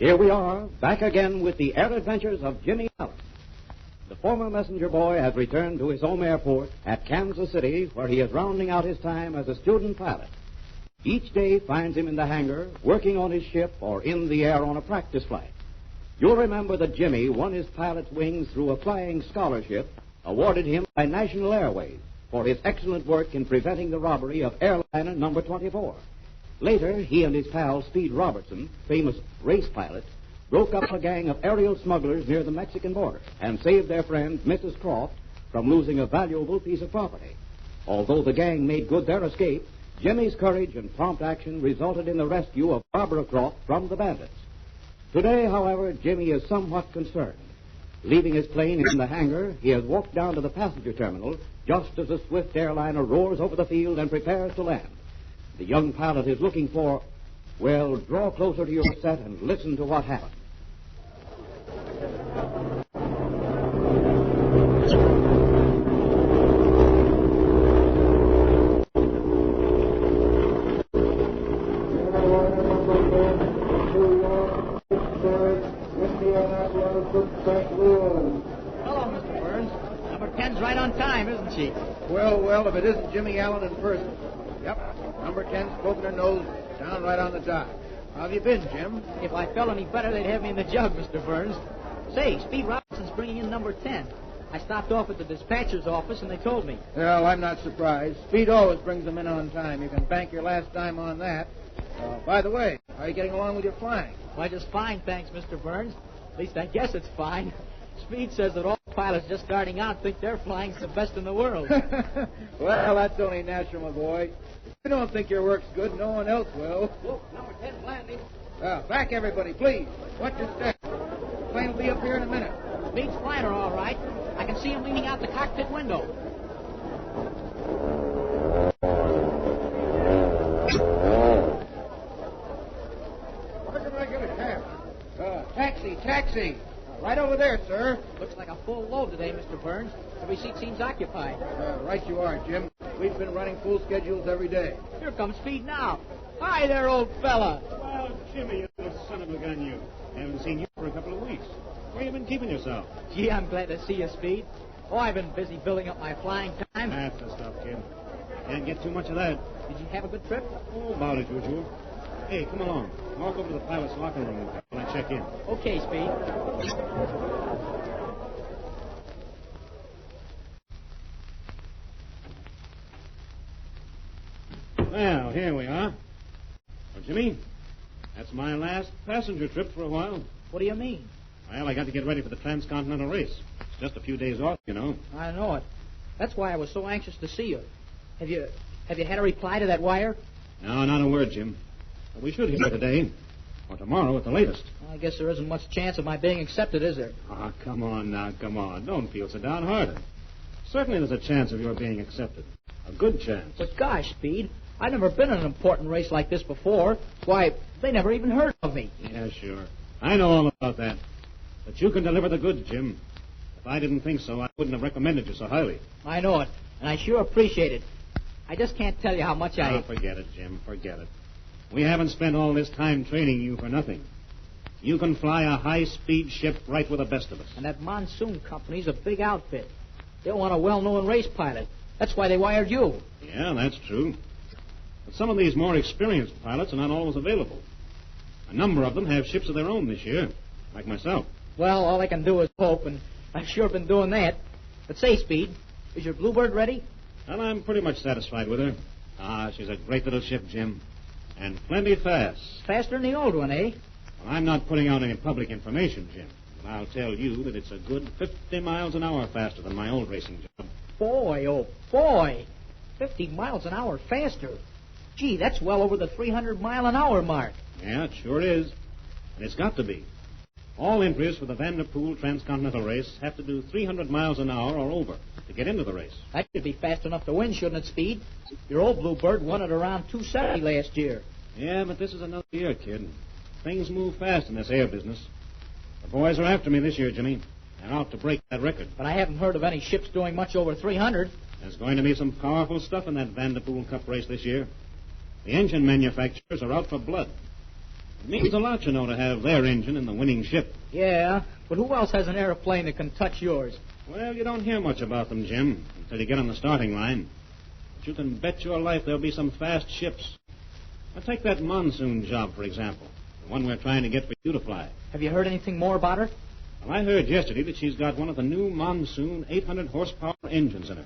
Here we are, back again with the air adventures of Jimmy Allen. The former messenger boy has returned to his home airport at Kansas City, where he is rounding out his time as a student pilot. Each day finds him in the hangar, working on his ship or in the air on a practice flight. You'll remember that Jimmy won his pilot's wings through a flying scholarship awarded him by National Airways for his excellent work in preventing the robbery of airliner number 24. Later, he and his pal, Speed Robertson, famous race pilot, broke up a gang of aerial smugglers near the Mexican border and saved their friend, Mrs. Croft, from losing a valuable piece of property. Although the gang made good their escape, Jimmy's courage and prompt action resulted in the rescue of Barbara Croft from the bandits. Today, however, Jimmy is somewhat concerned. Leaving his plane in the hangar, he has walked down to the passenger terminal just as the swift airliner roars over the field and prepares to land. The young pilot is looking for... Well, draw closer to your set and listen to what happened. Hello, Mr. Burns. Number 10's right on time, isn't she? Well, if it isn't Jimmy Allen in person. Yep, number 10's poking her nose down right on the dot. How have you been, Jim? If I felt any better, they'd have me in the jug, Mr. Burns. Say, Speed Robinson's bringing in number 10. I stopped off at the dispatcher's office, and they told me. Well, I'm not surprised. Speed always brings them in on time. You can bank your last dime on that. By the way, how are you getting along with your flying? Why, just fine, thanks, Mr. Burns. At least I guess it's fine. Speed says that all pilots just starting out think their flying's the best in the world. Well, that's only natural, my boy. If you don't think your work's good, no one else will. Look, number 10's landing. Back, everybody, please. Watch your step. The plane will be up here in a minute. Speed's flying her all right. I can see him leaning out the cockpit window. Where can I get a cab? Taxi. Right over there, sir. Looks like a full load today, Mr. Burns. Every seat seems occupied. Right you are, Jim. We've been running full schedules every day. Here comes Speed now. Hi there, old fella. Well, Jimmy, you son of a gun, you. Haven't seen you for a couple of weeks. Where you been keeping yourself? Gee, I'm glad to see you, Speed. Oh, I've been busy building up my flying time. That's the stuff, kid. Can't get too much of that. Did you have a good trip? Oh, about as usual. Hey, come along. Walk over to the pilot's locker room when I check in. Okay, Speed. Well, here we are. Well, Jimmy, that's my last passenger trip for a while. What do you mean? Well, I got to get ready for the transcontinental race. It's just a few days off, you know. I know it. That's why I was so anxious to see you. Have you had a reply to that wire? No, not a word, Jim. But we should hear today, or tomorrow at the latest. Well, I guess there isn't much chance of my being accepted, is there? Ah, come on now, come on. Don't feel so downhearted. Certainly there's a chance of your being accepted. A good chance. But gosh, Speed, I've never been in an important race like this before. Why, they never even heard of me. Yeah, sure. I know all about that. But you can deliver the goods, Jim. If I didn't think so, I wouldn't have recommended you so highly. I know it, and I sure appreciate it. I just can't tell you how much Oh, forget it, Jim, forget it. We haven't spent all this time training you for nothing. You can fly a high-speed ship right with the best of us. And that Monsoon Company's a big outfit. They want a well-known race pilot. That's why they wired you. Yeah, that's true. But some of these more experienced pilots are not always available. A number of them have ships of their own this year, like myself. Well, all I can do is hope, and I've sure been doing that. But say, Speed, is your Bluebird ready? Well, I'm pretty much satisfied with her. Ah, she's a great little ship, Jim. And plenty fast. Faster than the old one, eh? Well, I'm not putting out any public information, Jim. But I'll tell you that it's a good 50 miles an hour faster than my old racing job. Boy, oh boy. 50 miles an hour faster. Gee, that's well over the 300-mile-an-hour mark. Yeah, it sure is. And it's got to be. All entries for the Vanderpool Transcontinental Race have to do 300 miles an hour or over to get into the race. That should be fast enough to win, shouldn't it, Speed? Your old Bluebird won it around 270 last year. Yeah, but this is another year, kid. Things move fast in this air business. The boys are after me this year, Jimmy. They're out to break that record. But I haven't heard of any ships doing much over 300. There's going to be some powerful stuff in that Vanderpool Cup race this year. The engine manufacturers are out for blood. It means a lot, you know, to have their engine in the winning ship. Yeah, but who else has an airplane that can touch yours? Well, you don't hear much about them, Jim, until you get on the starting line. But you can bet your life there'll be some fast ships. Now, take that monsoon job, for example, the one we're trying to get for you to fly. Have you heard anything more about her? Well, I heard yesterday that she's got one of the new monsoon 800-horsepower engines in her,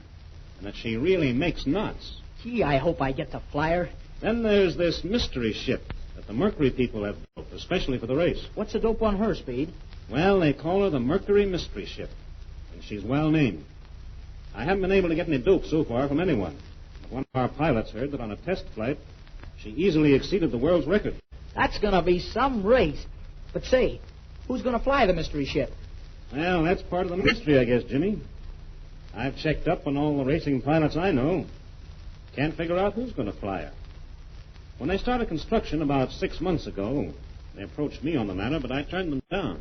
and that she really makes knots. Gee, I hope I get to fly her. Then there's this mystery ship that the Mercury people have built, especially for the race. What's the dope on her, Speed? Well, they call her the Mercury Mystery Ship, and she's well named. I haven't been able to get any dope so far from anyone. But one of our pilots heard that on a test flight, she easily exceeded the world's record. That's going to be some race. But say, who's going to fly the mystery ship? Well, that's part of the mystery, I guess, Jimmy. I've checked up on all the racing pilots I know. Can't figure out who's going to fly her. When they started construction about 6 months ago, they approached me on the matter, but I turned them down,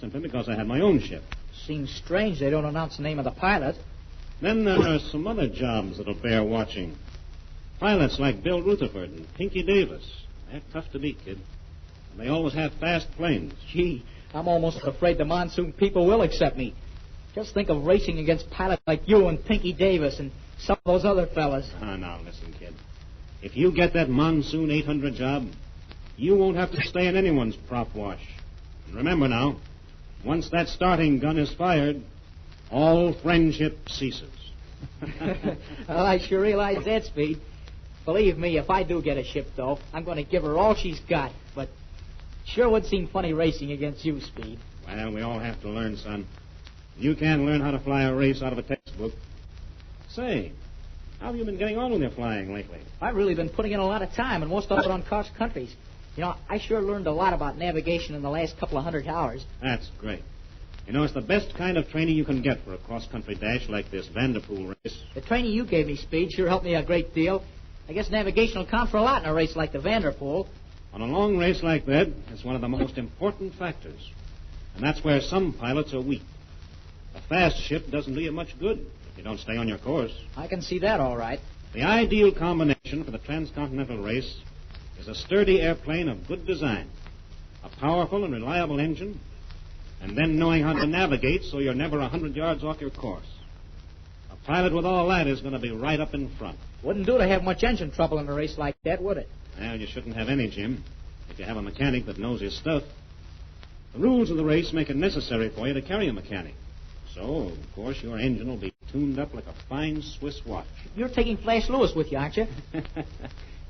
simply because I had my own ship. Seems strange they don't announce the name of the pilot. Then there are some other jobs that'll bear watching. Pilots like Bill Rutherford and Pinky Davis. They're tough to beat, kid. And they always have fast planes. Gee, I'm almost afraid the monsoon people will accept me. Just think of racing against pilots like you and Pinky Davis and some of those other fellas. Now, listen, kid. If you get that monsoon 800 job, you won't have to stay in anyone's prop wash. And remember now, once that starting gun is fired, all friendship ceases. Well, I sure realize that, Speed. Believe me, if I do get a ship, though, I'm going to give her all she's got. But sure would seem funny racing against you, Speed. Well, we all have to learn, son. You can't learn how to fly a race out of a textbook. Say, how have you been getting on with your flying lately? I've really been putting in a lot of time, and most of it on cross countries. You know, I sure learned a lot about navigation in the last couple of 100 hours. That's great. You know, it's the best kind of training you can get for a cross-country dash like this Vanderpool race. The training you gave me, Speed, sure helped me a great deal. I guess navigation will count for a lot in a race like the Vanderpool. On a long race like that, it's one of the most important factors. And that's where some pilots are weak. A fast ship doesn't do you much good if you don't stay on your course. I can see that all right. The ideal combination for the transcontinental race is a sturdy airplane of good design, a powerful and reliable engine, and then knowing how to navigate so you're never 100 yards off your course. A pilot with all that is going to be right up in front. Wouldn't do to have much engine trouble in a race like that, would it? Well, you shouldn't have any, Jim, if you have a mechanic that knows his stuff. The rules of the race make it necessary for you to carry a mechanic. So, of course, your engine will be tuned up like a fine Swiss watch. You're taking Flash Lewis with you, aren't you?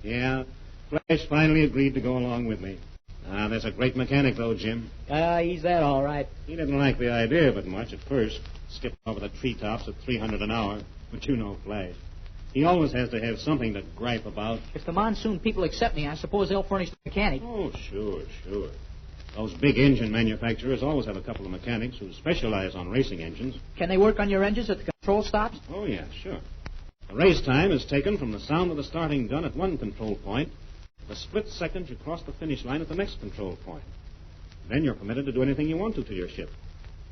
Yeah, Flash finally agreed to go along with me. There's a great mechanic, though, Jim. He's that all right. He didn't like the idea of it much at first, skipping over the treetops at 300 an hour. But you know Flash. He always has to have something to gripe about. If the monsoon people accept me, I suppose they'll furnish the mechanic. Oh, sure. Those big engine manufacturers always have a couple of mechanics who specialize on racing engines. Can they work on your engines at the control stops? Oh, yeah, sure. The race time is taken from the sound of the starting gun at one control point to the split second you cross the finish line at the next control point. Then you're permitted to do anything you want to your ship,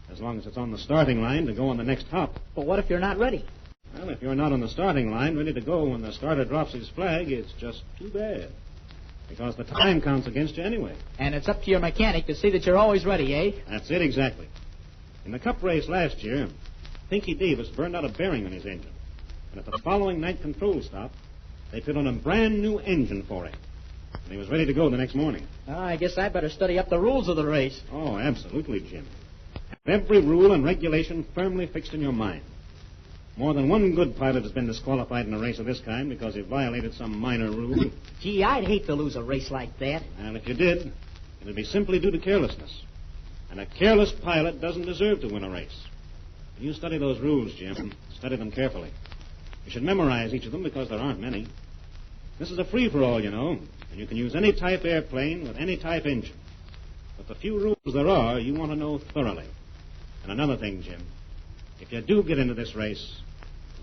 as long as it's on the starting line to go on the next hop. But what if you're not ready? Well, if you're not on the starting line, ready to go when the starter drops his flag, it's just too bad. Because the time counts against you anyway. And it's up to your mechanic to see that you're always ready, eh? That's it, exactly. In the Cup race last year, Pinky Davis burned out a bearing on his engine. And at the following night control stop, they put on a brand new engine for him. And he was ready to go the next morning. I guess I better study up the rules of the race. Oh, absolutely, Jim. Have every rule and regulation firmly fixed in your mind. More than one good pilot has been disqualified in a race of this kind because he violated some minor rule. Gee, I'd hate to lose a race like that. And if you did, it'd be simply due to carelessness. And a careless pilot doesn't deserve to win a race. You study those rules, Jim. Study them carefully. You should memorize each of them because there aren't many. This is a free-for-all, you know, and you can use any type airplane with any type engine. But the few rules there are, you want to know thoroughly. And another thing, Jim, if you do get into this race,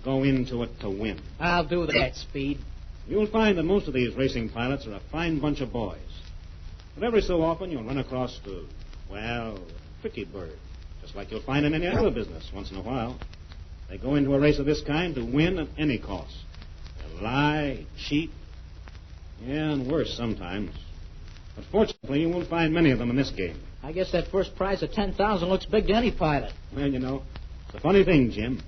go into it to win. I'll do that, Speed. You'll find that most of these racing pilots are a fine bunch of boys. But every so often you'll run across a tricky bird, just like you'll find in any other business once in a while. They go into a race of this kind to win at any cost. They'll lie, cheat, and worse sometimes. But fortunately, you won't find many of them in this game. I guess that first prize of $10,000 looks big to any pilot. Well, you know, it's a funny thing, Jim.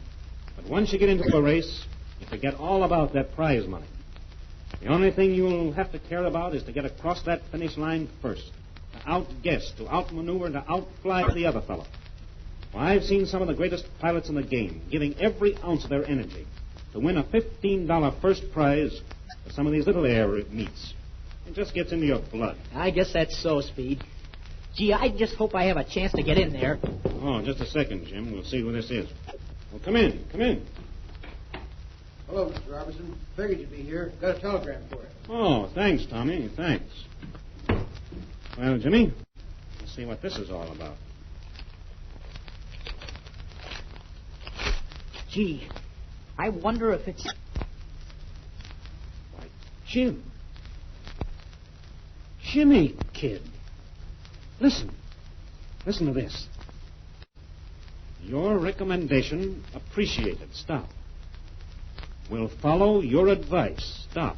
But once you get into a race, you forget all about that prize money. The only thing you'll have to care about is to get across that finish line first. To outguess, to outmaneuver, to outfly the other fellow. Well, I've seen some of the greatest pilots in the game giving every ounce of their energy to win a $15 first prize for some of these little air meets. It just gets into your blood. I guess that's so, Speed. Gee, I just hope I have a chance to get in there. Oh, just a second, Jim. We'll see who this is. Well, come in. Come in. Hello, Mr. Robertson. Figured you'd be here. Got a telegram for you. Oh, thanks, Tommy. Thanks. Well, Jimmy, let's see what this is all about. Gee, I wonder if it's... Why, Jim. Jimmy, kid. Listen. Listen to this. Your recommendation appreciated. Stop. Will follow your advice. Stop.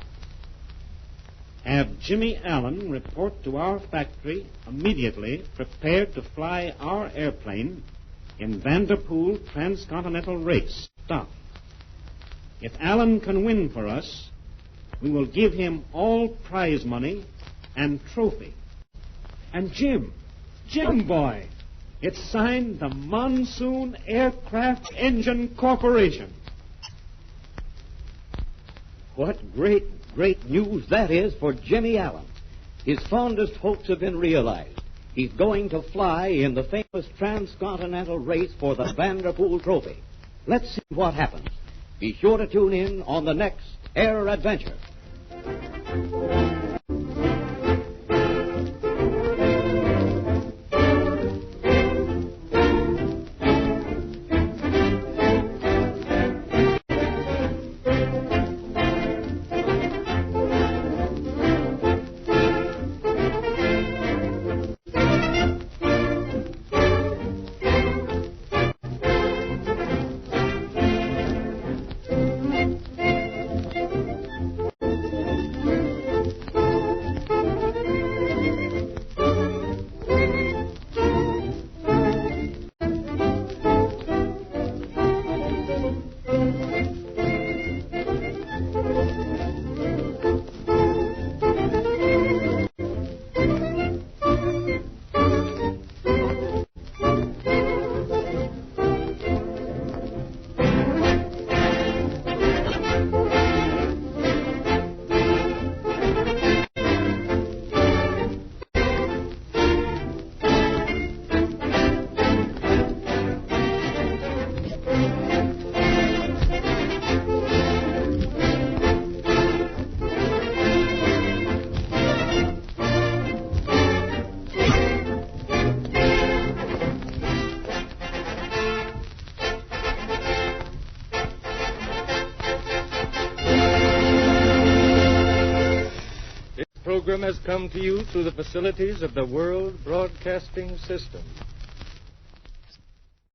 Have Jimmy Allen report to our factory immediately, prepared to fly our airplane in Vanderpool transcontinental race. Stop. If Allen can win for us, we will give him all prize money and trophy. And Jim boy, it's signed the Monsoon Aircraft Engine Corporation. What great news that is for Jimmy Allen. His fondest hopes have been realized. He's going to fly in the famous transcontinental race for the Vanderpool Trophy. Let's see what happens. Be sure to tune in on the next Air Adventure. Program has come to you through the facilities of the World Broadcasting System.